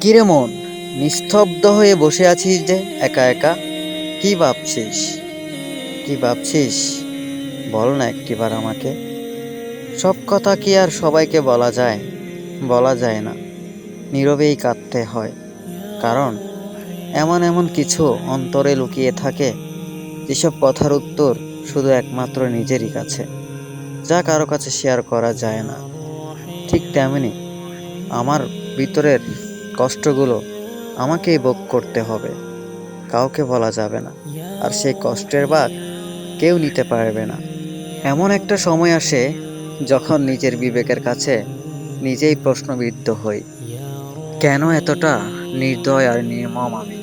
কিরে মন, নিস্তব্ধ হয়ে বসে আছিস যে একা একা? কি ভাবছিস? কি ভাবছিস? বল না একটিবার আমাকে। সব কথা কি আর সবাইকে বলা যায়? বলা যায় না, নীরবেই কাঁদতে হয়। কারণ এমন এমন কিছু অন্তরে লুকিয়ে থাকে, যেসব কথার উত্তর শুধু একমাত্র নিজেরই কাছে, যা কারো কাছে শেয়ার করা যায় না। ঠিক তেমনি আমার ভিতরের কষ্টগুলো আমাকেই ভোগ করতে হবে, কাউকে বলা যাবে না। আর সেই কষ্টের ভাগ কেউ নিতে পারবে না। এমন একটা সময় আসে যখন নিজের বিবেকের কাছে নিজেই প্রশ্নবিদ্ধ হই, কেন এতটা নির্দয় আর নির্মম আমি?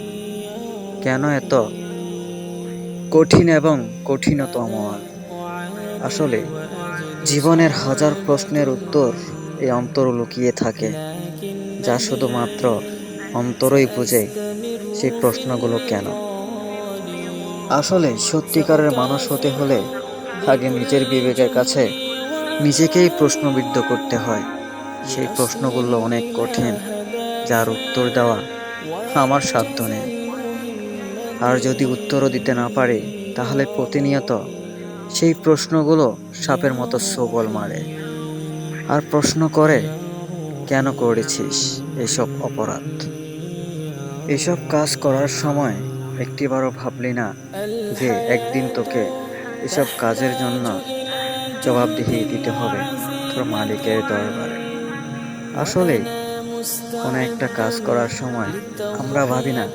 কেন এত কঠিন এবং কঠিনতম আমি? আসলে জীবনের হাজার প্রশ্নের উত্তর এই অন্তর লুকিয়ে থাকে, যা শুধুমাত্র অন্তরই বুঝে সেই প্রশ্নগুলো কেন। আসলে সত্যিকারের মানুষ হতে হলে আগে নিজের বিবেকের কাছে নিজেকেই প্রশ্নবিদ্ধ করতে হয়। সেই প্রশ্নগুলো অনেক কঠিন, যার উত্তর দেওয়া আমার সাধ্য নেই। আর যদি উত্তরও দিতে না পারি, তাহলে প্রতিনিয়ত সেই প্রশ্নগুলো সাপের মতো ছোবল মারে আর প্রশ্ন করে, কেন করেছিস এসব অপরাধ? এসব কাজ করার সময় একটিবারও ভাবলি না যে একদিন তোকে এসব কাজের জন্য জবাবদিহি দিতে হবে তোর মালিকের দরবারে? আসলে কোনো একটা কাজ করার সময় আমরা ভাবি না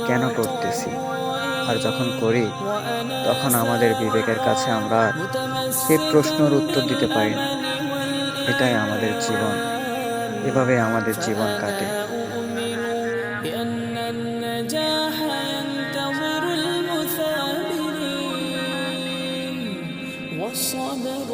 কেন করতেছি, আর যখন করি তখন আমাদের বিবেকের কাছে আমরা আর সেই প্রশ্নের উত্তর দিতে পারি না। এটাই আমাদের জীবন, এভাবে আমাদের জীবন কাটে। بأن النجاح ينتظر المثابرين والصبر